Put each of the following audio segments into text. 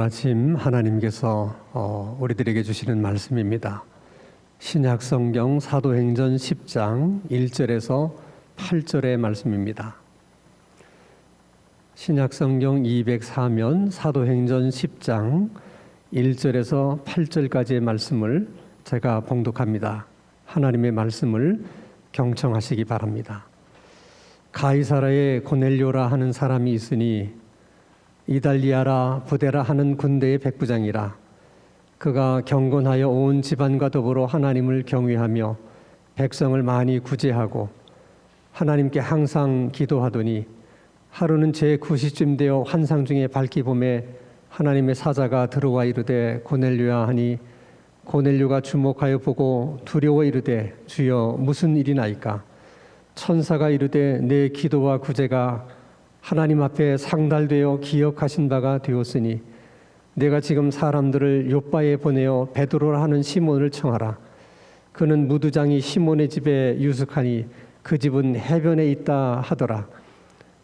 아침 하나님께서 우리들에게 주시는 말씀입니다. 신약성경 사도행전 10장 1절에서 8절의 말씀입니다. 신약성경 204면 사도행전 10장 1절에서 8절까지의 말씀을 제가 봉독합니다. 하나님의 말씀을 경청하시기 바랍니다. 가이사라에 고넬료라 하는 사람이 있으니 이달리아라 부데라 하는 군대의 백부장이라. 그가 경건하여 온 집안과 더불어 하나님을 경외하며 백성을 많이 구제하고 하나님께 항상 기도하더니 하루는 제9시쯤 되어 환상 중에 밝기 봄에 하나님의 사자가 들어와 이르되 고넬료야 하니 고넬료가 주목하여 보고 두려워 이르되 주여 무슨 일이나이까. 천사가 이르되 내 기도와 구제가 하나님 앞에 상달되어 기억하신 바가 되었으니 내가 지금 사람들을 요바에 보내어 베드로라 하는 시몬을 청하라. 그는 무두장이 시몬의 집에 유숙하니 그 집은 해변에 있다 하더라.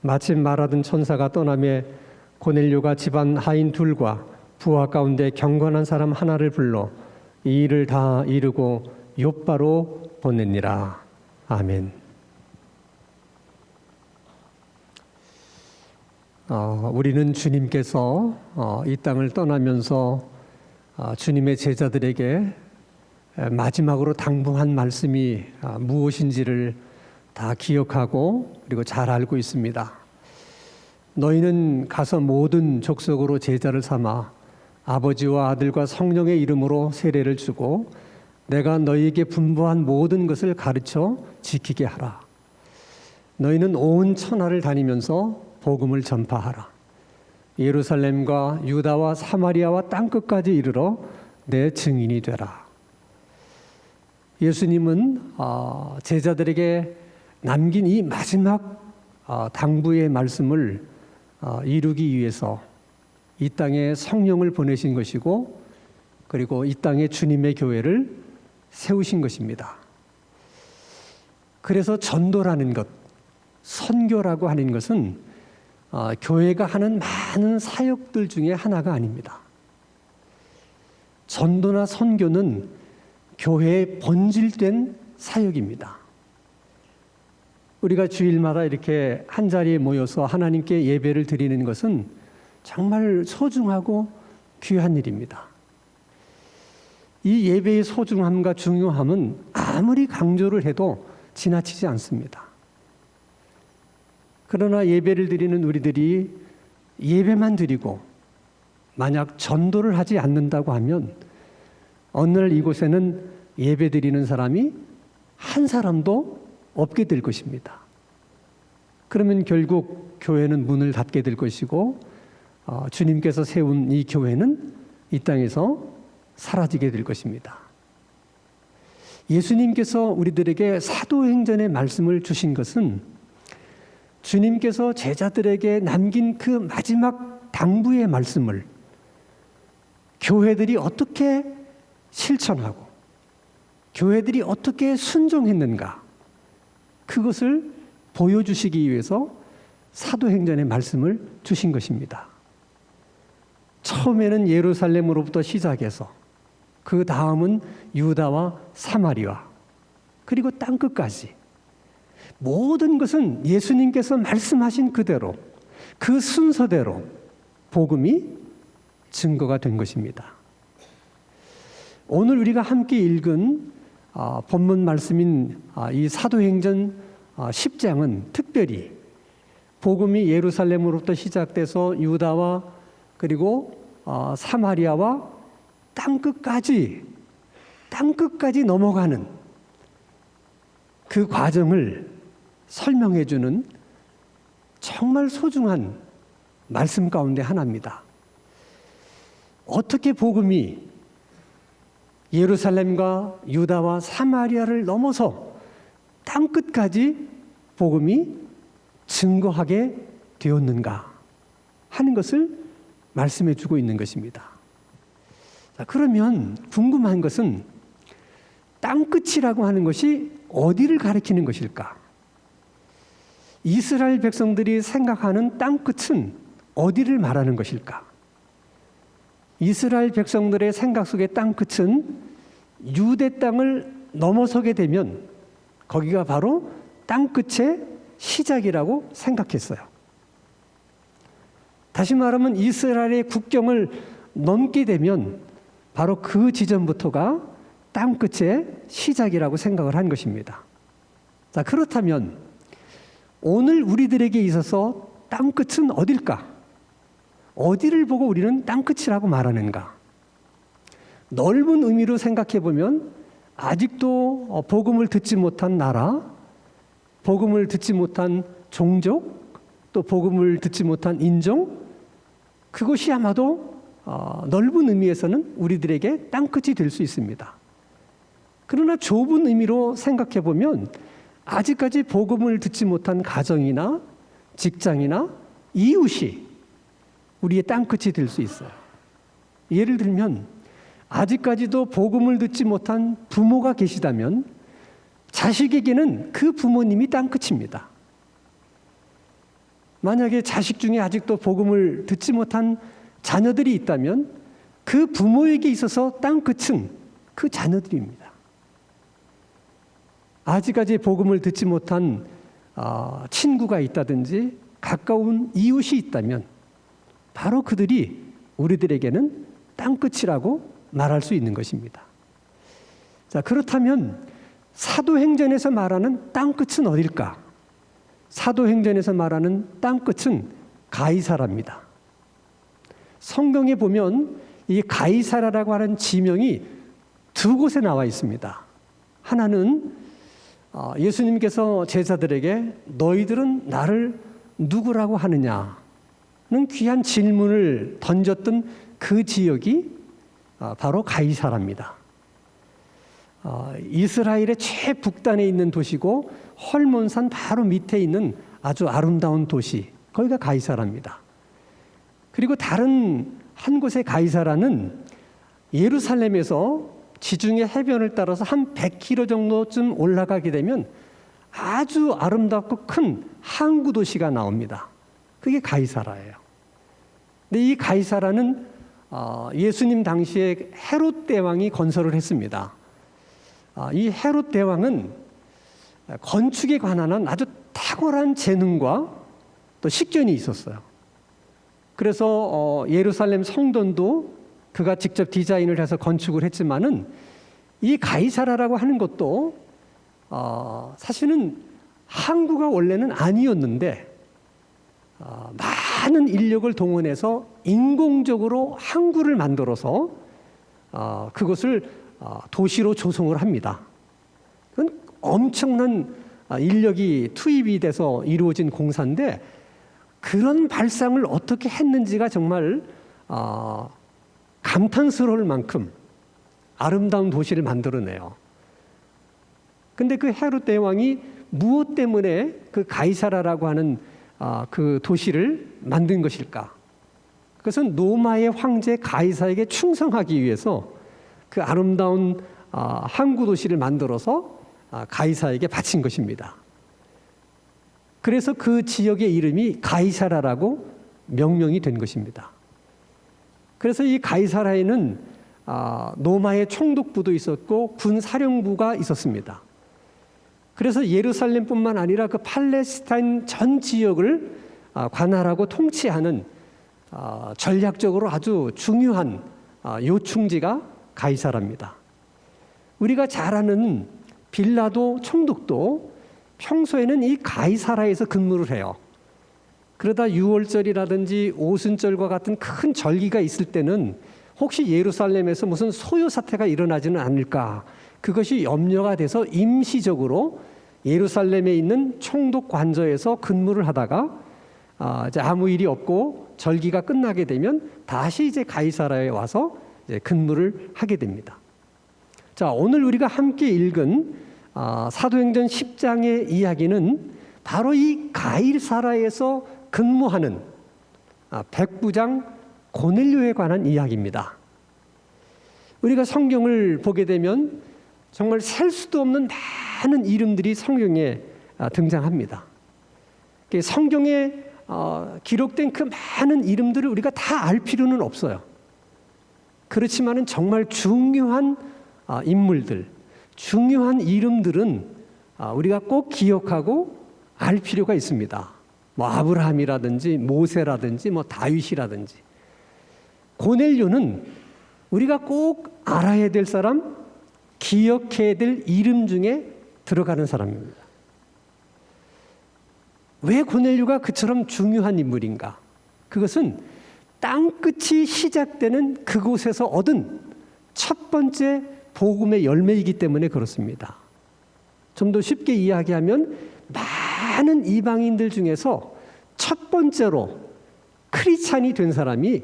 마침 말하던 천사가 떠나매 고넬료가 집안 하인 둘과 부하 가운데 경건한 사람 하나를 불러 이 일을 다 이루고 요바로 보냈니라. 아멘. 우리는 주님께서 이 땅을 떠나면서 주님의 제자들에게 마지막으로 당부한 말씀이 무엇인지를 다 기억하고 그리고 잘 알고 있습니다. 너희는 가서 모든 족속으로 제자를 삼아 아버지와 아들과 성령의 이름으로 세례를 주고 내가 너희에게 분부한 모든 것을 가르쳐 지키게 하라. 너희는 온 천하를 다니면서 복음을 전파하라. 예루살렘과 유다와 사마리아와 땅끝까지 이르러 내 증인이 되라. 예수님은 제자들에게 남긴 이 마지막 당부의 말씀을 이루기 위해서 이 땅에 성령을 보내신 것이고 그리고 이 땅에 주님의 교회를 세우신 것입니다. 그래서 전도라는 것, 선교라고 하는 것은 교회가 하는 많은 사역들 중에 하나가 아닙니다. 전도나 선교는 교회의 본질된 사역입니다. 우리가 주일마다 이렇게 한자리에 모여서 하나님께 예배를 드리는 것은 정말 소중하고 귀한 일입니다. 이 예배의 소중함과 중요함은 아무리 강조를 해도 지나치지 않습니다. 그러나 예배를 드리는 우리들이 예배만 드리고 만약 전도를 하지 않는다고 하면 어느 날 이곳에는 예배 드리는 사람이 한 사람도 없게 될 것입니다. 그러면 결국 교회는 문을 닫게 될 것이고 주님께서 세운 이 교회는 이 땅에서 사라지게 될 것입니다. 예수님께서 우리들에게 사도행전의 말씀을 주신 것은 주님께서 제자들에게 남긴 그 마지막 당부의 말씀을 교회들이 어떻게 실천하고 교회들이 어떻게 순종했는가, 그것을 보여주시기 위해서 사도행전의 말씀을 주신 것입니다. 처음에는 예루살렘으로부터 시작해서 그 다음은 유다와 사마리아 그리고 땅끝까지 모든 것은 예수님께서 말씀하신 그대로 그 순서대로 복음이 증거가 된 것입니다. 오늘 우리가 함께 읽은 본문 말씀인 이 사도행전 10장은 특별히 복음이 예루살렘으로부터 시작돼서 유다와 그리고 사마리아와 땅끝까지 넘어가는 그 과정을 설명해 주는 정말 소중한 말씀 가운데 하나입니다. 어떻게 복음이 예루살렘과 유다와 사마리아를 넘어서 땅끝까지 복음이 증거하게 되었는가 하는 것을 말씀해 주고 있는 것입니다. 자, 그러면 궁금한 것은 땅끝이라고 하는 것이 어디를 가리키는 것일까? 이스라엘 백성들이 생각하는 땅끝은 어디를 말하는 것일까? 이스라엘 백성들의 생각 속의 땅끝은 유대 땅을 넘어서게 되면 거기가 바로 땅끝의 시작이라고 생각했어요. 다시 말하면 이스라엘의 국경을 넘게 되면 바로 그 지점부터가 땅끝의 시작이라고 생각을 한 것입니다. 자, 그렇다면 오늘 우리들에게 있어서 땅끝은 어딜까? 어디를 보고 우리는 땅끝이라고 말하는가? 넓은 의미로 생각해 보면 아직도 복음을 듣지 못한 나라, 복음을 듣지 못한 종족, 또 복음을 듣지 못한 인종, 그것이 아마도 넓은 의미에서는 우리들에게 땅끝이 될 수 있습니다. 그러나 좁은 의미로 생각해 보면 아직까지 복음을 듣지 못한 가정이나 직장이나 이웃이 우리의 땅끝이 될 수 있어요. 예를 들면 아직까지도 복음을 듣지 못한 부모가 계시다면 자식에게는 그 부모님이 땅끝입니다. 만약에 자식 중에 아직도 복음을 듣지 못한 자녀들이 있다면 그 부모에게 있어서 땅끝은 그 자녀들입니다. 아직까지 복음을 듣지 못한 친구가 있다든지 가까운 이웃이 있다면 바로 그들이 우리들에게는 땅끝이라고 말할 수 있는 것입니다. 자, 그렇다면 사도행전에서 말하는 땅끝은 어딜까? 사도행전에서 말하는 땅끝은 가이사라입니다. 성경에 보면 이 가이사라라고 하는 지명이 두 곳에 나와 있습니다. 하나는 예수님께서 제자들에게 너희들은 나를 누구라고 하느냐는 귀한 질문을 던졌던 그 지역이 바로 가이사라입니다. 이스라엘의 최북단에 있는 도시고 헐몬산 바로 밑에 있는 아주 아름다운 도시, 거기가 가이사라입니다. 그리고 다른 한 곳의 가이사라는 예루살렘에서 지중해 해변을 따라서 한 100km 정도쯤 올라가게 되면 아주 아름답고 큰 항구 도시가 나옵니다. 그게 가이사라예요. 근데 이 가이사라는 예수님 당시에 헤롯 대왕이 건설을 했습니다. 이 헤롯 대왕은 건축에 관한 아주 탁월한 재능과 또 식견이 있었어요. 그래서 예루살렘 성전도 그가 직접 디자인을 해서 건축을 했지만은 이 가이사라라고 하는 것도 사실은 항구가 원래는 아니었는데 많은 인력을 동원해서 인공적으로 항구를 만들어서 그것을 도시로 조성을 합니다. 그건 엄청난 인력이 투입이 돼서 이루어진 공사인데 그런 발상을 어떻게 했는지가 정말 감탄스러울 만큼 아름다운 도시를 만들어내요. 근데 그 헤롯 대왕이 무엇 때문에 그 가이사라라고 하는 그 도시를 만든 것일까? 그것은 로마의 황제 가이사에게 충성하기 위해서 그 아름다운 항구 도시를 만들어서 가이사에게 바친 것입니다. 그래서 그 지역의 이름이 가이사라라고 명명이 된 것입니다. 그래서 이 가이사라에는 로마의 총독부도 있었고 군사령부가 있었습니다. 그래서 예루살렘뿐만 아니라 그 팔레스타인 전 지역을 관할하고 통치하는 전략적으로 아주 중요한 요충지가 가이사라입니다. 우리가 잘 아는 빌라도 총독도 평소에는 이 가이사라에서 근무를 해요. 그러다 유월절이라든지 오순절과 같은 큰 절기가 있을 때는 혹시 예루살렘에서 무슨 소요 사태가 일어나지는 않을까, 그것이 염려가 돼서 임시적으로 예루살렘에 있는 총독 관저에서 근무를 하다가 이제 아무 일이 없고 절기가 끝나게 되면 다시 이제 가이사라에 와서 이제 근무를 하게 됩니다. 자, 오늘 우리가 함께 읽은 사도행전 10장의 이야기는 바로 이 가이사라에서 근무하는 백부장 고넬료에 관한 이야기입니다. 우리가 성경을 보게 되면 정말 셀 수도 없는 많은 이름들이 성경에 등장합니다. 성경에 기록된 그 많은 이름들을 우리가 다 알 필요는 없어요. 그렇지만은 정말 중요한 인물들, 중요한 이름들은 우리가 꼭 기억하고 알 필요가 있습니다. 뭐 아브라함이라든지 모세라든지 뭐 다윗이라든지. 고넬료는 우리가 꼭 알아야 될 사람, 기억해야 될 이름 중에 들어가는 사람입니다. 왜 고넬료가 그처럼 중요한 인물인가? 그것은 땅끝이 시작되는 그곳에서 얻은 첫 번째 복음의 열매이기 때문에 그렇습니다. 좀 더 쉽게 이야기하면 많은 이방인들 중에서 첫 번째로 크리스찬이 된 사람이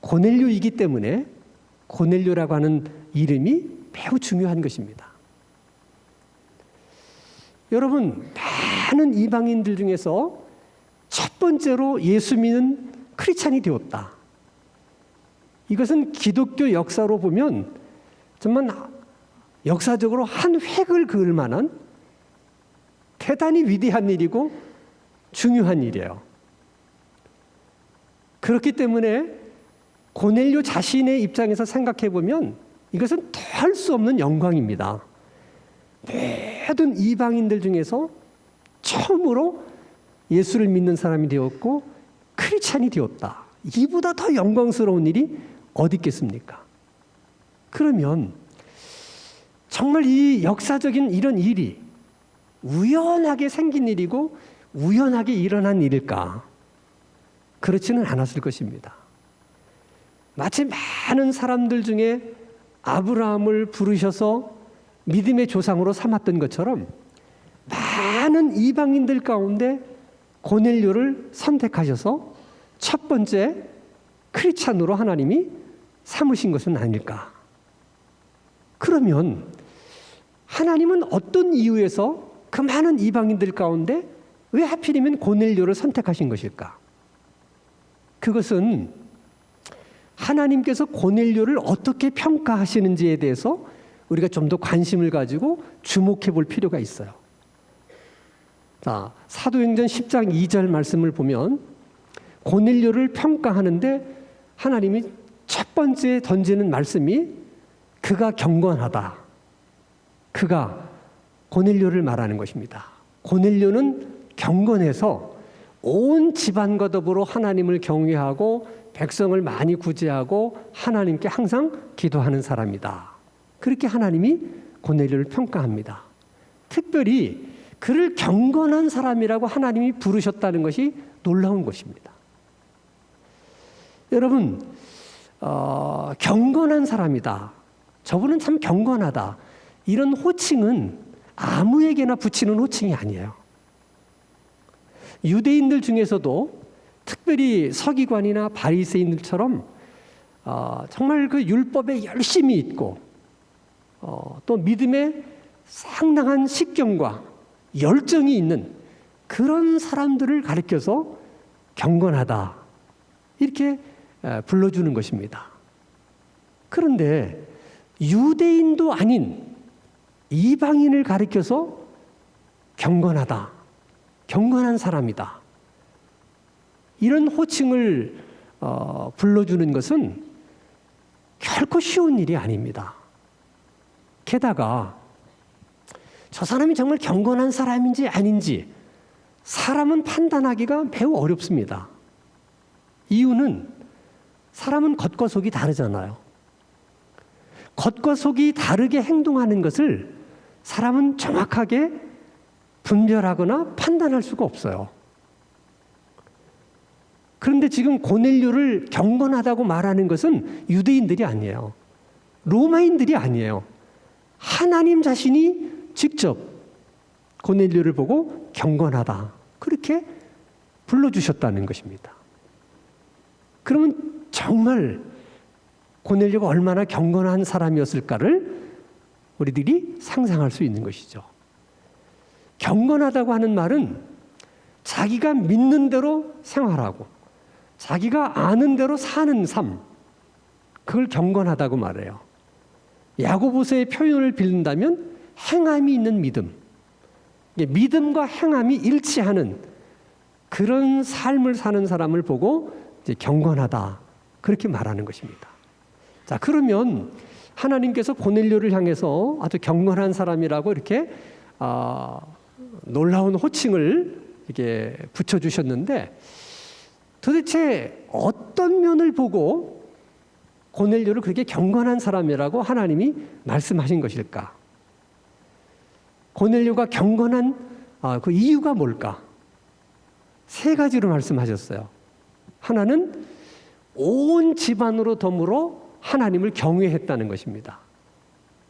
고넬료이기 때문에 고넬료라고 하는 이름이 매우 중요한 것입니다. 여러분, 많은 이방인들 중에서 첫 번째로 예수 믿는 크리스찬이 되었다. 이것은 기독교 역사로 보면 정말 역사적으로 한 획을 그을 만한 대단히 위대한 일이고 중요한 일이에요. 그렇기 때문에 고넬료 자신의 입장에서 생각해 보면 이것은 더할 수 없는 영광입니다. 모든 이방인들 중에서 처음으로 예수를 믿는 사람이 되었고 크리스찬이 되었다. 이보다 더 영광스러운 일이 어디 있겠습니까? 그러면 정말 이 역사적인 이런 일이 우연하게 생긴 일이고 우연하게 일어난 일일까? 그렇지는 않았을 것입니다. 마치 많은 사람들 중에 아브라함을 부르셔서 믿음의 조상으로 삼았던 것처럼 많은 이방인들 가운데 고넬료를 선택하셔서 첫 번째 크리스찬으로 하나님이 삼으신 것은 아닐까? 그러면 하나님은 어떤 이유에서 그 많은 이방인들 가운데 왜 하필이면 고넬료를 선택하신 것일까? 그것은 하나님께서 고넬료를 어떻게 평가하시는지에 대해서 우리가 좀 더 관심을 가지고 주목해 볼 필요가 있어요. 자, 사도행전 10장 2절 말씀을 보면 고넬료를 평가하는데 하나님이 첫 번째 던지는 말씀이 그가 경건하다. 그가 고넬료를 말하는 것입니다. 고넬료는 경건해서 온 집안과 더불어 하나님을 경외하고 백성을 많이 구제하고 하나님께 항상 기도하는 사람이다. 그렇게 하나님이 고넬료를 평가합니다. 특별히 그를 경건한 사람이라고 하나님이 부르셨다는 것이 놀라운 것입니다. 여러분, 경건한 사람이다. 저분은 참 경건하다. 이런 호칭은 아무에게나 붙이는 호칭이 아니에요. 유대인들 중에서도 특별히 서기관이나 바리새인들처럼 정말 그 율법에 열심히 있고 또 믿음에 상당한 식견과 열정이 있는 그런 사람들을 가리켜서 경건하다 이렇게 불러주는 것입니다. 그런데 유대인도 아닌 이방인을 가리켜서 경건하다, 경건한 사람이다 이런 호칭을 불러주는 것은 결코 쉬운 일이 아닙니다. 게다가 저 사람이 정말 경건한 사람인지 아닌지 사람은 판단하기가 매우 어렵습니다. 이유는 사람은 겉과 속이 다르잖아요. 겉과 속이 다르게 행동하는 것을 사람은 정확하게 분별하거나 판단할 수가 없어요. 그런데 지금 고넬료를 경건하다고 말하는 것은 유대인들이 아니에요. 로마인들이 아니에요. 하나님 자신이 직접 고넬료를 보고 경건하다 그렇게 불러주셨다는 것입니다. 그러면 정말 고넬료가 얼마나 경건한 사람이었을까를 우리들이 상상할 수 있는 것이죠. 경건하다고 하는 말은 자기가 믿는 대로 생활하고 자기가 아는 대로 사는 삶, 그걸 경건하다고 말해요. 야고보서의 표현을 빌린다면 행함이 있는 믿음, 믿음과 행함이 일치하는 그런 삶을 사는 사람을 보고 이제 경건하다 그렇게 말하는 것입니다. 자, 그러면 하나님께서 고넬료를 향해서 아주 경건한 사람이라고 이렇게 놀라운 호칭을 이렇게 붙여주셨는데, 도대체 어떤 면을 보고 고넬료를 그렇게 경건한 사람이라고 하나님이 말씀하신 것일까? 고넬료가 경건한 그 이유가 뭘까? 세 가지로 말씀하셨어요. 하나는 온 집안으로 더불어 하나님을 경외했다는 것입니다.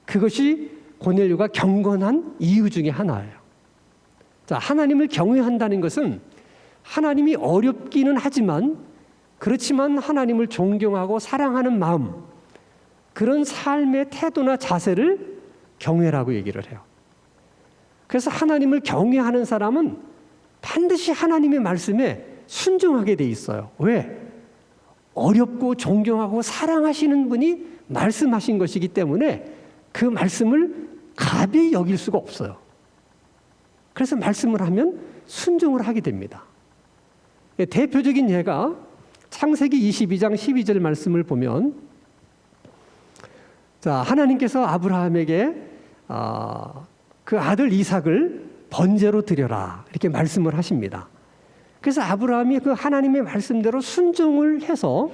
그것이 고넬료가 경건한 이유 중에 하나예요. 자, 하나님을 경외한다는 것은 하나님이 어렵기는 하지만, 그렇지만 하나님을 존경하고 사랑하는 마음, 그런 삶의 태도나 자세를 경외라고 얘기를 해요. 그래서 하나님을 경외하는 사람은 반드시 하나님의 말씀에 순종하게 돼 있어요. 왜? 어렵고 존경하고 사랑하시는 분이 말씀하신 것이기 때문에 그 말씀을 가벼이 여길 수가 없어요. 그래서 말씀을 하면 순종을 하게 됩니다. 대표적인 예가 창세기 22장 12절 말씀을 보면, 자, 하나님께서 아브라함에게 그 아들 이삭을 번제로 드려라 이렇게 말씀을 하십니다. 그래서 아브라함이 그 하나님의 말씀대로 순종을 해서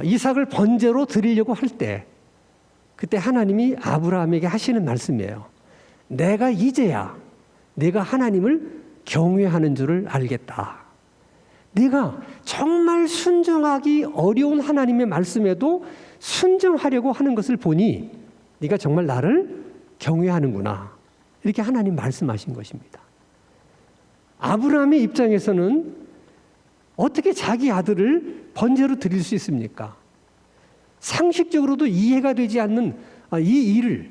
이삭을 번제로 드리려고 할 때, 그때 하나님이 아브라함에게 하시는 말씀이에요. 내가 이제야 내가 하나님을 경외하는 줄을 알겠다. 네가 정말 순종하기 어려운 하나님의 말씀에도 순종하려고 하는 것을 보니 네가 정말 나를 경외하는구나. 이렇게 하나님 말씀하신 것입니다. 아브라함의 입장에서는 어떻게 자기 아들을 번제로 드릴 수 있습니까? 상식적으로도 이해가 되지 않는 이 일을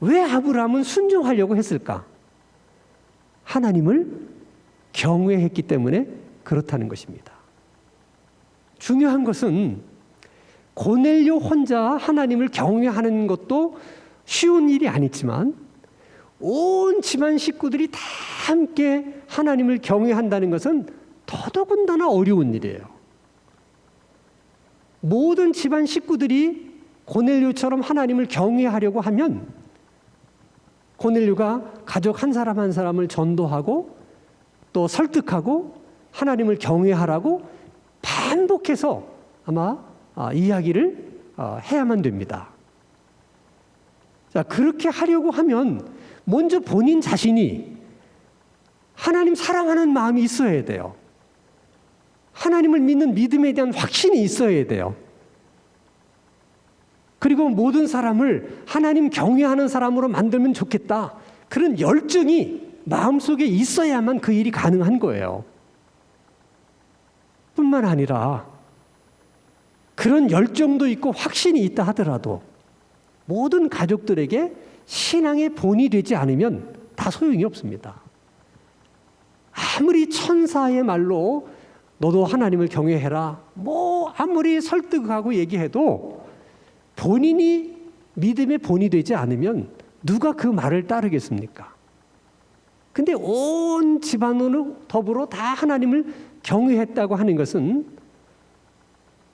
왜 아브라함은 순종하려고 했을까? 하나님을 경외했기 때문에 그렇다는 것입니다. 중요한 것은 고넬료 혼자 하나님을 경외하는 것도 쉬운 일이 아니지만, 온 집안 식구들이 다 함께 하나님을 경외한다는 것은 더더군다나 어려운 일이에요. 모든 집안 식구들이 고넬료처럼 하나님을 경외하려고 하면 고넬료가 가족 한 사람 한 사람을 전도하고 또 설득하고 하나님을 경외하라고 반복해서 아마 이야기를 해야만 됩니다. 자, 그렇게 하려고 하면 먼저 본인 자신이 하나님 사랑하는 마음이 있어야 돼요. 하나님을 믿는 믿음에 대한 확신이 있어야 돼요. 그리고 모든 사람을 하나님 경외하는 사람으로 만들면 좋겠다. 그런 열정이 마음속에 있어야만 그 일이 가능한 거예요. 뿐만 아니라 그런 열정도 있고 확신이 있다 하더라도 모든 가족들에게 신앙의 본이 되지 않으면 다 소용이 없습니다. 아무리 천사의 말로 너도 하나님을 경외해라, 아무리 설득하고 얘기해도 본인이 믿음의 본이 되지 않으면 누가 그 말을 따르겠습니까? 근데 온 집안으로 더불어 다 하나님을 경외했다고 하는 것은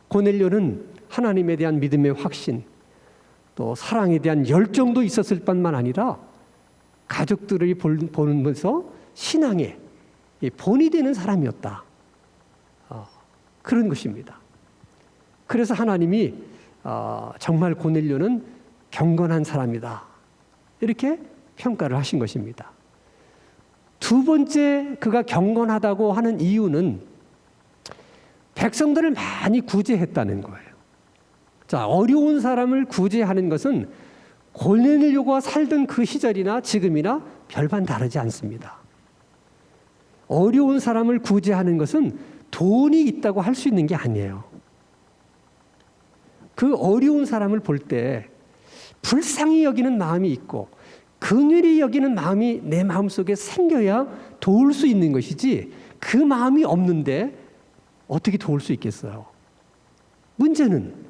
고넬료는 하나님에 대한 믿음의 확신, 또 사랑에 대한 열정도 있었을 뿐만 아니라 가족들이 보면서 신앙의 본이 되는 사람이었다. 그런 것입니다. 그래서 하나님이 정말 고넬료는 경건한 사람이다. 이렇게 평가를 하신 것입니다. 두 번째 그가 경건하다고 하는 이유는 백성들을 많이 구제했다는 거예요. 자, 어려운 사람을 구제하는 것은 고넬료가 살던 그 시절이나 지금이나 별반 다르지 않습니다. 어려운 사람을 구제하는 것은 돈이 있다고 할 수 있는 게 아니에요. 그 어려운 사람을 볼 때 불쌍히 여기는 마음이 있고 긍휼히 여기는 마음이 내 마음속에 생겨야 도울 수 있는 것이지, 그 마음이 없는데 어떻게 도울 수 있겠어요? 문제는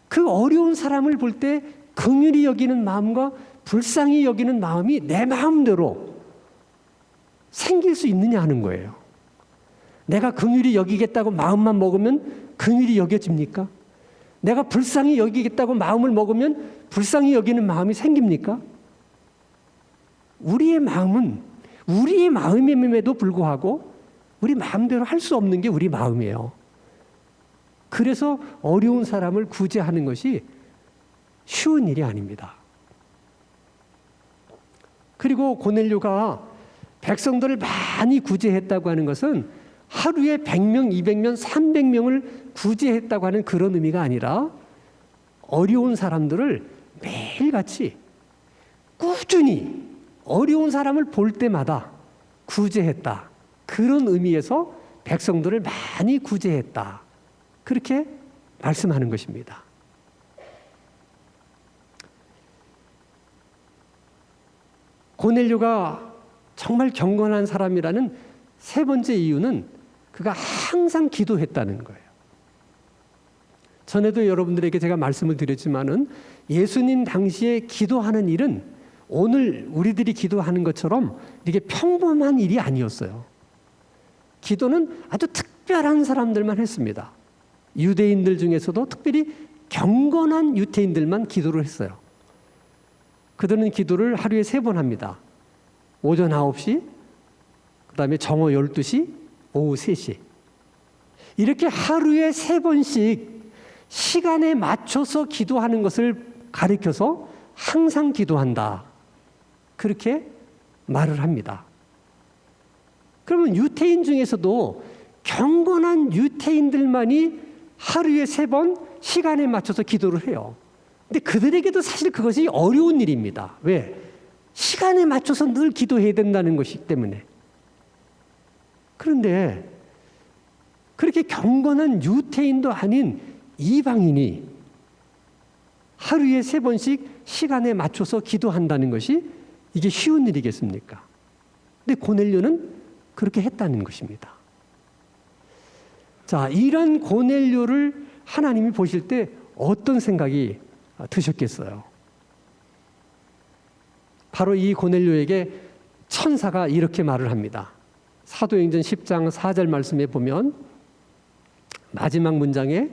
그 어려운 사람을 볼 때 긍휼히 여기는 마음과 불쌍히 여기는 마음이 내 마음대로 생길 수 있느냐 하는 거예요. 내가 긍휼히 여기겠다고 마음만 먹으면 긍휼히 여겨집니까? 내가 불쌍히 여기겠다고 마음을 먹으면 불쌍히 여기는 마음이 생깁니까? 우리의 마음은 우리의 마음임에도 불구하고 우리 마음대로 할 수 없는 게 우리 마음이에요. 그래서 어려운 사람을 구제하는 것이 쉬운 일이 아닙니다. 그리고 고넬료가 백성들을 많이 구제했다고 하는 것은 하루에 100명, 200명, 300명을 구제했다고 하는 그런 의미가 아니라 어려운 사람들을 매일같이 꾸준히 어려운 사람을 볼 때마다 구제했다. 그런 의미에서 백성들을 많이 구제했다. 그렇게 말씀하는 것입니다. 고넬료가 정말 경건한 사람이라는 세 번째 이유는 그가 항상 기도했다는 거예요. 전에도 여러분들에게 제가 말씀을 드렸지만은 예수님 당시에 기도하는 일은 오늘 우리들이 기도하는 것처럼 이게 평범한 일이 아니었어요. 기도는 아주 특별한 사람들만 했습니다. 유대인들 중에서도 특별히 경건한 유대인들만 기도를 했어요. 그들은 기도를 하루에 3번 합니다. 오전 9시, 그 다음에 정오 12시, 오후 3시. 이렇게 하루에 3번씩 시간에 맞춰서 기도하는 것을 가리켜서 항상 기도한다. 그렇게 말을 합니다. 그러면 유태인 중에서도 경건한 유태인들만이 하루에 3번 시간에 맞춰서 기도를 해요. 근데 그들에게도 사실 그것이 어려운 일입니다. 왜? 시간에 맞춰서 늘 기도해야 된다는 것이기 때문에. 그런데 그렇게 경건한 유태인도 아닌 이방인이 하루에 3번씩 시간에 맞춰서 기도한다는 것이 이게 쉬운 일이겠습니까? 근데 고넬료는 그렇게 했다는 것입니다. 자, 이런 고넬료를 하나님이 보실 때 어떤 생각이 드셨겠어요? 바로 이 고넬료에게 천사가 이렇게 말을 합니다. 사도행전 10장 4절 말씀에 보면 마지막 문장에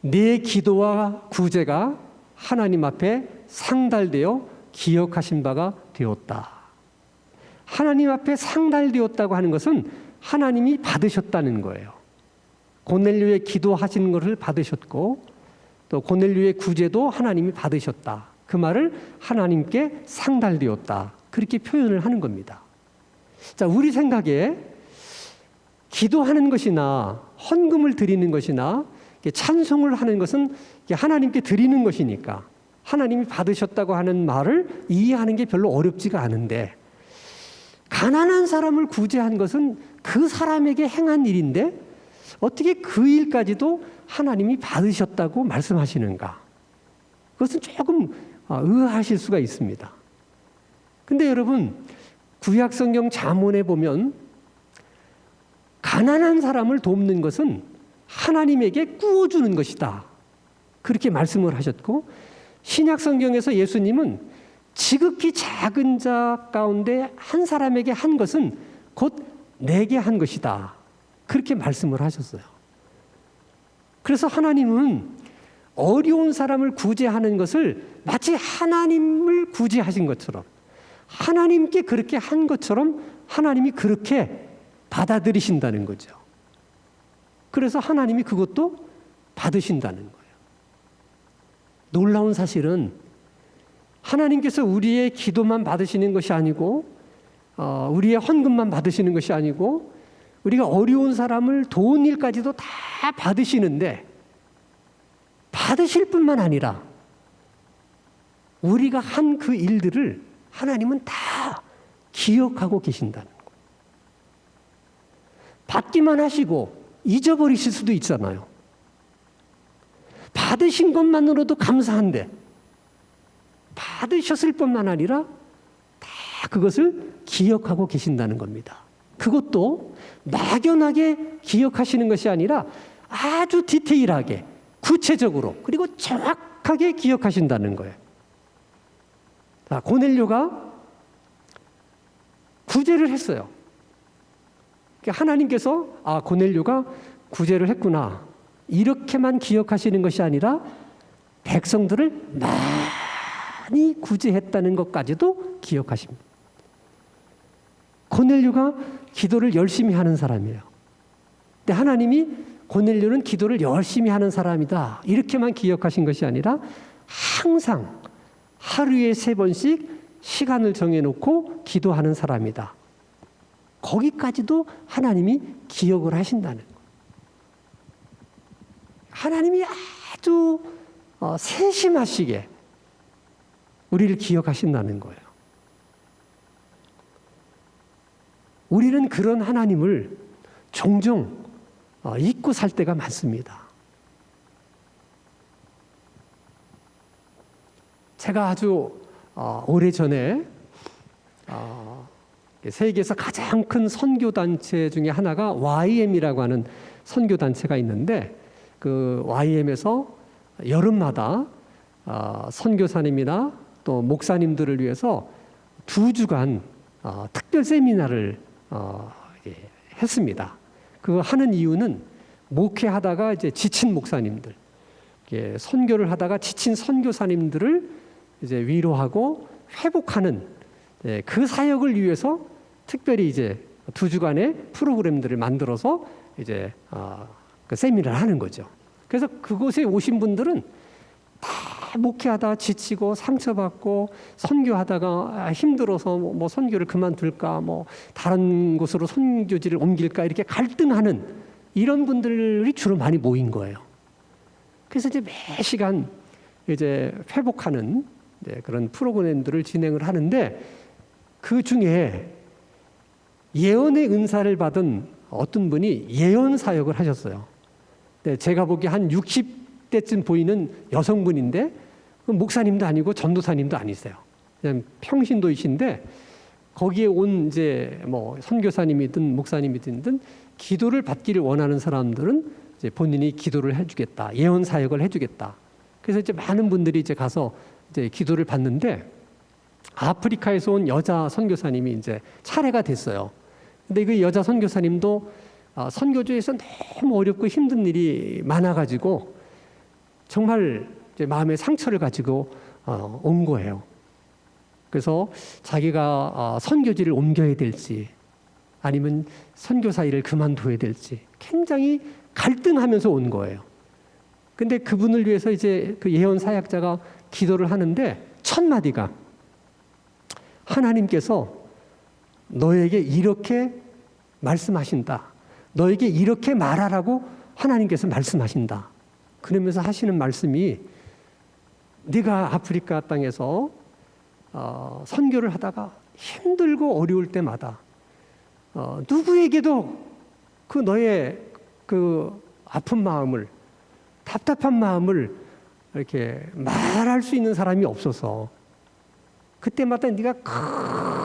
내 기도와 구제가 하나님 앞에 상달되어 기억하신 바가 되었다. 하나님 앞에 상달되었다고 하는 것은 하나님이 받으셨다는 거예요. 고넬료의 기도하시는 것을 받으셨고 또 고넬료의 구제도 하나님이 받으셨다. 그 말을 하나님께 상달되었다. 그렇게 표현을 하는 겁니다. 자, 우리 생각에 기도하는 것이나 헌금을 드리는 것이나 찬송을 하는 것은 하나님께 드리는 것이니까 하나님이 받으셨다고 하는 말을 이해하는 게 별로 어렵지가 않은데 가난한 사람을 구제한 것은 그 사람에게 행한 일인데 어떻게 그 일까지도 하나님이 받으셨다고 말씀하시는가? 그것은 조금 의아하실 수가 있습니다. 근데 여러분, 구약성경 잠언에 보면 가난한 사람을 돕는 것은 하나님에게 꾸어주는 것이다. 그렇게 말씀을 하셨고 신약성경에서 예수님은 지극히 작은 자 가운데 한 사람에게 한 것은 곧 내게 한 것이다. 그렇게 말씀을 하셨어요. 그래서 하나님은 어려운 사람을 구제하는 것을 마치 하나님을 구제하신 것처럼 하나님께 그렇게 한 것처럼 하나님이 그렇게 받아들이신다는 거죠. 그래서 하나님이 그것도 받으신다는 거예요. 놀라운 사실은 하나님께서 우리의 기도만 받으시는 것이 아니고 우리의 헌금만 받으시는 것이 아니고 우리가 어려운 사람을 도운 일까지도 다 받으시는데 받으실 뿐만 아니라 우리가 한 그 일들을 하나님은 다 기억하고 계신다는 거예요. 받기만 하시고 잊어버리실 수도 있잖아요. 받으신 것만으로도 감사한데 받으셨을 뿐만 아니라 다 그것을 기억하고 계신다는 겁니다. 그것도 막연하게 기억하시는 것이 아니라 아주 디테일하게 구체적으로 그리고 정확하게 기억하신다는 거예요. 자, 고넬료가 구제를 했어요. 하나님께서 고넬료가 구제를 했구나. 이렇게만 기억하시는 것이 아니라 백성들을 많이 구제했다는 것까지도 기억하십니다. 고넬료가 기도를 열심히 하는 사람이에요. 근데 하나님이 고넬료는 기도를 열심히 하는 사람이다, 이렇게만 기억하신 것이 아니라 항상 하루에 3번씩 시간을 정해놓고 기도하는 사람이다, 거기까지도 하나님이 기억을 하신다는 거예요. 하나님이 아주 세심하시게 우리를 기억하신다는 거예요. 우리는 그런 하나님을 종종 잊고 살 때가 많습니다. 제가 아주 오래전에 세계에서 가장 큰 선교단체 중에 하나가 YM이라고 하는 선교단체가 있는데, 그 YM에서 여름마다 선교사님이나 또 목사님들을 위해서 2주간 특별 세미나를 했습니다. 그거 하는 이유는 목회하다가 이제 지친 목사님들, 선교를 하다가 지친 선교사님들을 이제 위로하고 회복하는 그 사역을 위해서 특별히 이제 2주간의 프로그램들을 만들어서 이제 그 세미나를 하는 거죠. 그래서 그곳에 오신 분들은 다 목회하다 지치고 상처받고 선교하다가 힘들어서 뭐 선교를 그만둘까, 뭐 다른 곳으로 선교지를 옮길까, 이렇게 갈등하는 이런 분들이 주로 많이 모인 거예요. 그래서 이제 매 시간 이제 회복하는 그런 프로그램들을 진행을 하는데, 그 중에 예언의 은사를 받은 어떤 분이 예언 사역을 하셨어요. 제가 보기에 한 60대쯤 보이는 여성분인데, 목사님도 아니고 전도사님도 아니세요. 그냥 평신도이신데, 거기에 온 이제 뭐 선교사님이든 목사님이든 기도를 받기를 원하는 사람들은 이제 본인이 기도를 해주겠다, 예언 사역을 해주겠다. 그래서 이제 많은 분들이 이제 가서 이제 기도를 받는데, 아프리카에서 온 여자 선교사님이 이제 차례가 됐어요. 근데 그 여자 선교사님도 선교주에서 너무 어렵고 힘든 일이 많아가지고 정말 이제 마음의 상처를 가지고 온 거예요. 그래서 자기가 선교지를 옮겨야 될지 아니면 선교사 일을 그만둬야 될지 굉장히 갈등하면서 온 거예요. 근데 그분을 위해서 이제 그 예언 사역자가 기도를 하는데, 첫 마디가 하나님께서 너에게 이렇게 말씀하신다, 너에게 이렇게 말하라고 하나님께서 말씀하신다. 그러면서 하시는 말씀이, 네가 아프리카 땅에서 선교를 하다가 힘들고 어려울 때마다 누구에게도 그 너의 그 아픈 마음을, 답답한 마음을 이렇게 말할 수 있는 사람이 없어서 그때마다 네가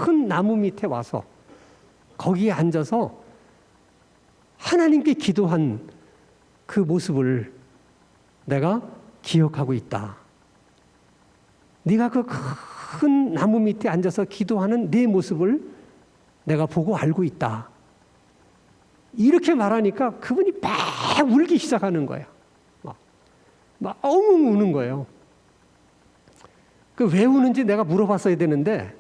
큰 나무 밑에 와서 거기에 앉아서 하나님께 기도한 그 모습을 내가 기억하고 있다. 네가 그 큰 나무 밑에 앉아서 기도하는 네 모습을 내가 보고 알고 있다. 이렇게 말하니까 그분이 막 울기 시작하는 거예요. 막 엉엉 우는 거예요. 그 왜 우는지 내가 물어봤어야 되는데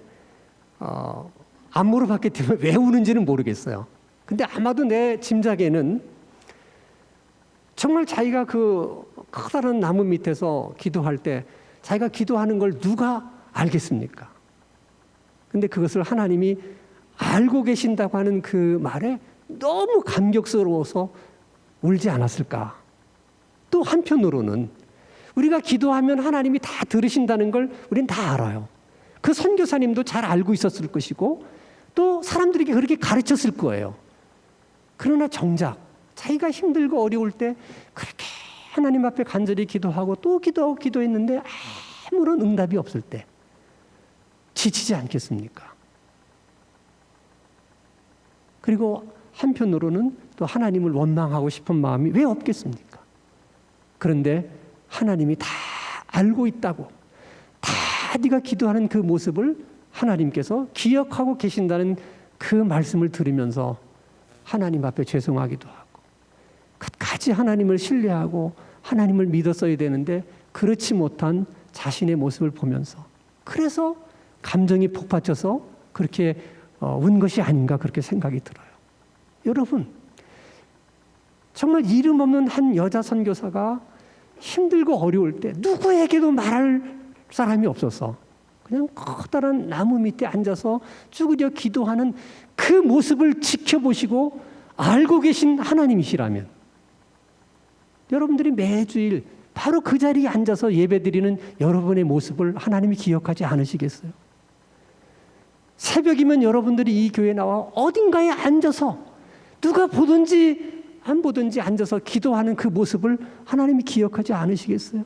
안 물어봤기 때문에 왜 우는지는 모르겠어요. 근데 아마도 내 짐작에는 정말 자기가 그 커다란 나무 밑에서 기도할 때 자기가 기도하는 걸 누가 알겠습니까? 근데 그것을 하나님이 알고 계신다고 하는 그 말에 너무 감격스러워서 울지 않았을까? 또 한편으로는 우리가 기도하면 하나님이 다 들으신다는 걸 우리는 다 알아요. 그 선교사님도 잘 알고 있었을 것이고 또 사람들에게 그렇게 가르쳤을 거예요. 그러나 정작 자기가 힘들고 어려울 때 그렇게 하나님 앞에 간절히 기도하고 또 기도하고 기도했는데 아무런 응답이 없을 때 지치지 않겠습니까? 그리고 한편으로는 또 하나님을 원망하고 싶은 마음이 왜 없겠습니까? 그런데 하나님이 다 알고 있다고, 다 네가 기도하는 그 모습을 하나님께서 기억하고 계신다는 그 말씀을 들으면서 하나님 앞에 죄송하기도 하고 끝까지 끝까지 하나님을 신뢰하고 하나님을 믿었어야 되는데 그렇지 못한 자신의 모습을 보면서 그래서 감정이 폭받쳐서 그렇게 운 것이 아닌가 그렇게 생각이 들어요. 여러분, 정말 이름 없는 한 여자 선교사가 힘들고 어려울 때 누구에게도 말할 사람이 없어서 그냥 커다란 나무 밑에 앉아서 쭈그려 기도하는 그 모습을 지켜보시고 알고 계신 하나님이시라면 여러분들이 매주일 바로 그 자리에 앉아서 예배드리는 여러분의 모습을 하나님이 기억하지 않으시겠어요? 새벽이면 여러분들이 이 교회에 나와 어딘가에 앉아서 누가 보든지 안 보든지 앉아서 기도하는 그 모습을 하나님이 기억하지 않으시겠어요?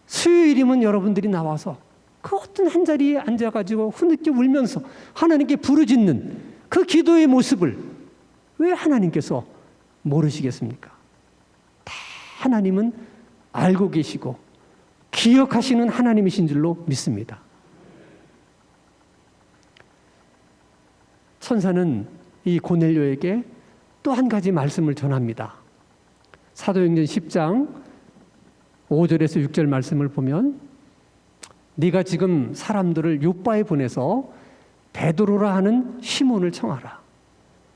수요일이면 여러분들이 나와서 그 어떤 한 자리에 앉아가지고 흐느껴 울면서 하나님께 부르짖는 그 기도의 모습을 왜 하나님께서 모르시겠습니까? 다 하나님은 알고 계시고 기억하시는 하나님이신 줄로 믿습니다. 천사는 이 고넬료에게 또 한 가지 말씀을 전합니다. 사도행전 10장 5절에서 6절 말씀을 보면 네가 지금 사람들을 요빠에 보내서 베드로라 하는 시몬을 청하라.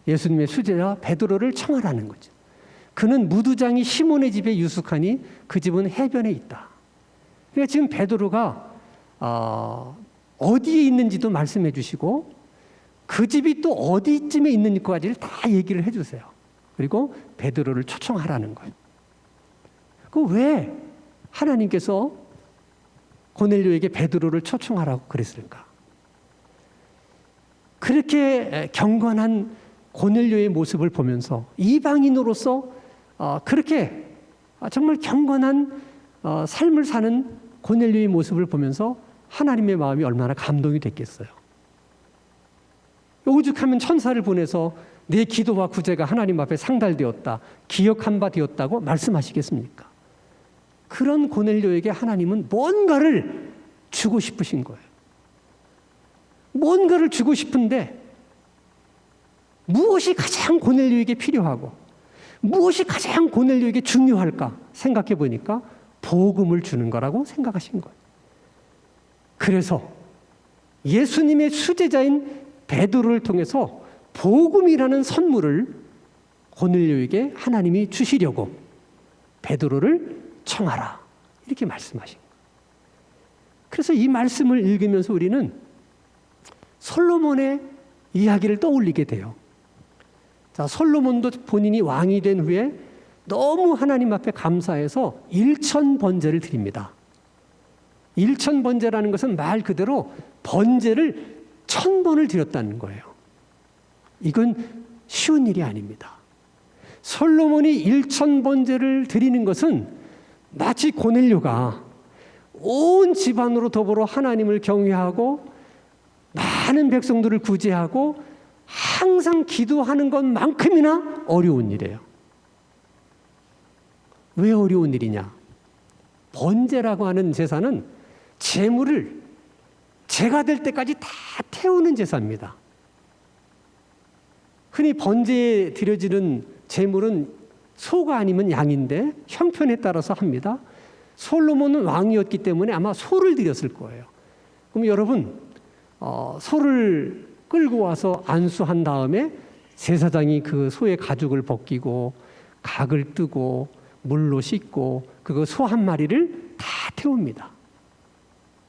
예수님의 수제자 베드로를 청하라는 거죠. 그는 무두장이 시몬의 집에 유숙하니 그 집은 해변에 있다. 그러니까 지금 베드로가 어디에 있는지도 말씀해 주시고 그 집이 또 어디쯤에 있는지까지를 다 얘기를 해주세요. 그리고 베드로를 초청하라는 거예요. 그 왜 하나님께서 고넬료에게 베드로를 초청하라고 그랬을까? 그렇게 경건한 고넬료의 모습을 보면서 이방인으로서 그렇게 정말 경건한 삶을 사는 고넬료의 모습을 보면서 하나님의 마음이 얼마나 감동이 됐겠어요. 오죽하면 천사를 보내서 내 기도와 구제가 하나님 앞에 상달되었다, 기억한 바 되었다고 말씀하시겠습니까? 그런 고넬료에게 하나님은 뭔가를 주고 싶으신 거예요. 뭔가를 주고 싶은데 무엇이 가장 고넬료에게 필요하고 무엇이 가장 고넬료에게 중요할까 생각해 보니까 복음을 주는 거라고 생각하신 거예요. 그래서 예수님의 수제자인 베드로를 통해서 복음이라는 선물을 고넬료에게 하나님이 주시려고 베드로를 청하라 이렇게 말씀하신 거예요. 그래서 이 말씀을 읽으면서 우리는 솔로몬의 이야기를 떠올리게 돼요. 자, 솔로몬도 본인이 왕이 된 후에 너무 하나님 앞에 감사해서 1000번제를 드립니다. 1000번제라는 것은 말 그대로 번제를 1000번을 드렸다는 거예요. 이건 쉬운 일이 아닙니다. 솔로몬이 1000번제를 드리는 것은 마치 고넬료가 온 집안으로 더불어 하나님을 경외하고 많은 백성들을 구제하고 항상 기도하는 것만큼이나 어려운 일이에요. 왜 어려운 일이냐? 번제라고 하는 제사는 제물을 제가 될 때까지 다 태우는 제사입니다. 흔히 번제에 드려지는 제물은 소가 아니면 양인데 형편에 따라서 합니다. 솔로몬은 왕이었기 때문에 아마 소를 드렸을 거예요. 그럼 여러분 소를 끌고 와서 안수한 다음에 제사장이 그 소의 가죽을 벗기고 각을 뜨고 물로 씻고 그거 소 한 마리를 다 태웁니다.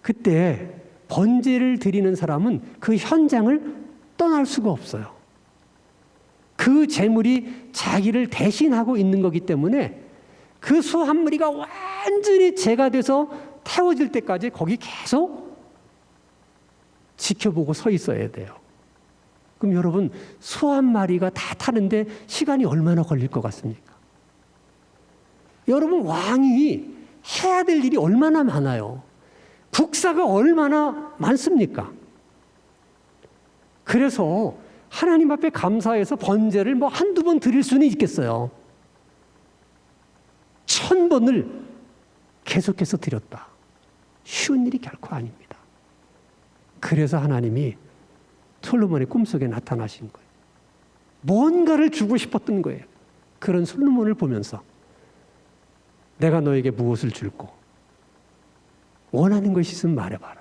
그때 번제를 드리는 사람은 그 현장을 떠날 수가 없어요. 그 제물이 자기를 대신하고 있는 거기 때문에 그 소 한 마리가 완전히 제가 돼서 태워질 때까지 거기 계속 지켜보고 서 있어야 돼요. 그럼 여러분 소 한 마리가 다 타는데 시간이 얼마나 걸릴 것 같습니까? 여러분 왕이 해야 될 일이 얼마나 많아요. 국사가 얼마나 많습니까? 그래서 하나님 앞에 감사해서 번제를 뭐 한두 번 드릴 수는 있겠어요. 1000번을 계속해서 드렸다. 쉬운 일이 결코 아닙니다. 그래서 하나님이 솔로몬의 꿈속에 나타나신 거예요. 뭔가를 주고 싶었던 거예요. 그런 솔로몬을 보면서 내가 너에게 무엇을 줄고 원하는 것이 있으면 말해봐라.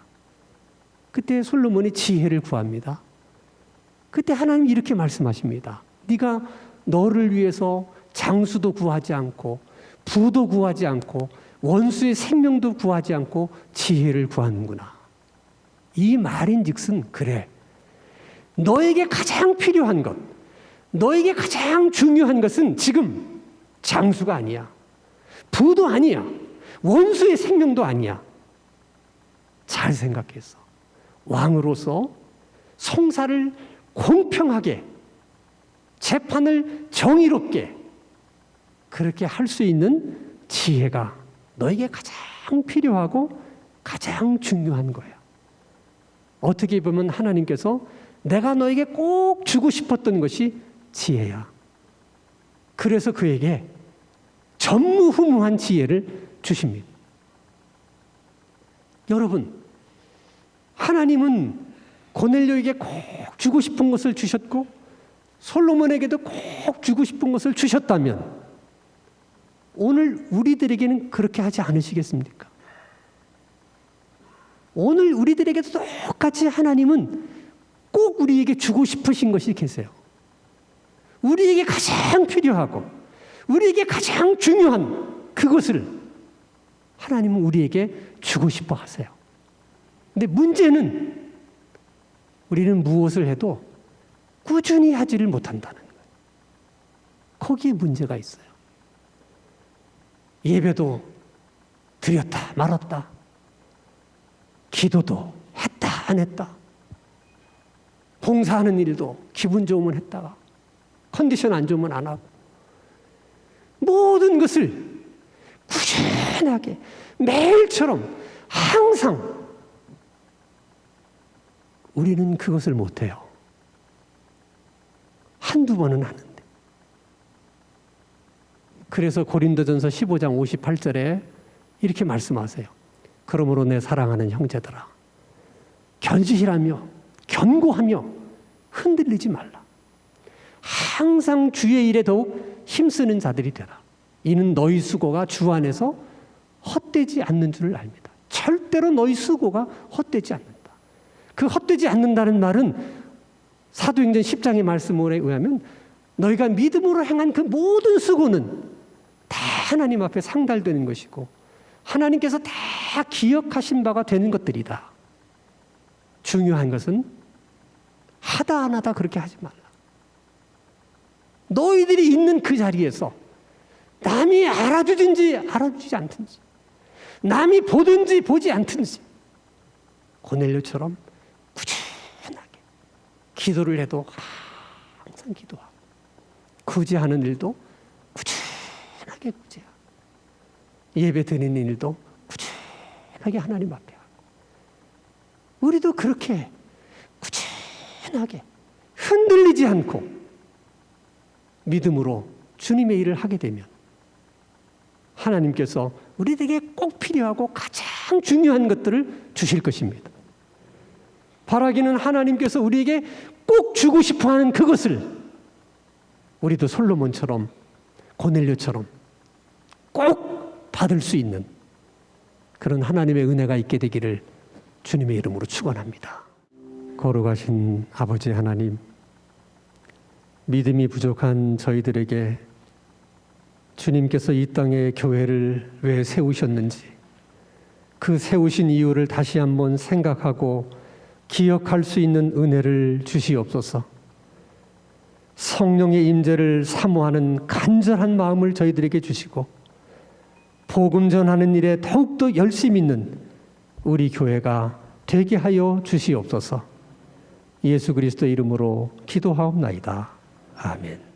그때 솔로몬이 지혜를 구합니다. 그때 하나님 이렇게 말씀하십니다. 네가 너를 위해서 장수도 구하지 않고 부도 구하지 않고 원수의 생명도 구하지 않고 지혜를 구하는구나. 이 말인즉슨 그래. 너에게 가장 필요한 것, 너에게 가장 중요한 것은 지금 장수가 아니야. 부도 아니야. 원수의 생명도 아니야. 잘 생각해서 왕으로서 송사를 공평하게, 재판을 정의롭게 그렇게 할 수 있는 지혜가 너에게 가장 필요하고 가장 중요한 거야. 어떻게 보면 하나님께서 내가 너에게 꼭 주고 싶었던 것이 지혜야. 그래서 그에게 전무후무한 지혜를 주십니다. 여러분, 하나님은 고넬료에게 꼭 주고 싶은 것을 주셨고 솔로몬에게도 꼭 주고 싶은 것을 주셨다면 오늘 우리들에게는 그렇게 하지 않으시겠습니까? 오늘 우리들에게도 똑같이 하나님은 꼭 우리에게 주고 싶으신 것이 계세요. 우리에게 가장 필요하고 우리에게 가장 중요한 그것을 하나님은 우리에게 주고 싶어 하세요. 근데 문제는 우리는 무엇을 해도 꾸준히 하지를 못한다는 거예요. 거기에 문제가 있어요. 예배도 드렸다 말았다. 기도도 했다 안 했다. 봉사하는 일도 기분 좋으면 했다가 컨디션 안 좋으면 안 하고 모든 것을 꾸준하게 매일처럼 항상 우리는 그것을 못해요. 한두 번은 하는데. 그래서 고린도전서 15장 58절에 이렇게 말씀하세요. 그러므로 내 사랑하는 형제들아, 견실하며 견고하며 흔들리지 말라. 항상 주의 일에 더욱 힘쓰는 자들이 되라. 이는 너희 수고가 주 안에서 헛되지 않는 줄을 압니다. 절대로 너희 수고가 헛되지 않는다. 그 헛되지 않는다는 말은 사도행전 10장의 말씀에 의하면 너희가 믿음으로 행한 그 모든 수고는 다 하나님 앞에 상달되는 것이고 하나님께서 다 기억하신 바가 되는 것들이다. 중요한 것은 하다 안 하다 그렇게 하지 말라. 너희들이 있는 그 자리에서 남이 알아주든지 알아주지 않든지 남이 보든지 보지 않든지 고넬료처럼 꾸준하게 기도를 해도 항상 기도하고 구제하는 일도 꾸준하게 구제하고 예배 드리는 일도 꾸준하게 하나님 앞에 하고 우리도 그렇게 꾸준하게 흔들리지 않고 믿음으로 주님의 일을 하게 되면 하나님께서 우리에게 꼭 필요하고 가장 중요한 것들을 주실 것입니다. 바라기는 하나님께서 우리에게 꼭 주고 싶어하는 그것을 우리도 솔로몬처럼 고넬료처럼 꼭 받을 수 있는 그런 하나님의 은혜가 있게 되기를 주님의 이름으로 축원합니다. 거룩하신 아버지 하나님, 믿음이 부족한 저희들에게 주님께서 이 땅에 교회를 왜 세우셨는지 그 세우신 이유를 다시 한번 생각하고 기억할 수 있는 은혜를 주시옵소서. 성령의 임재를 사모하는 간절한 마음을 저희들에게 주시고 복음 전하는 일에 더욱더 열심히 있는 우리 교회가 되게 하여 주시옵소서. 예수 그리스도 이름으로 기도하옵나이다. 아멘.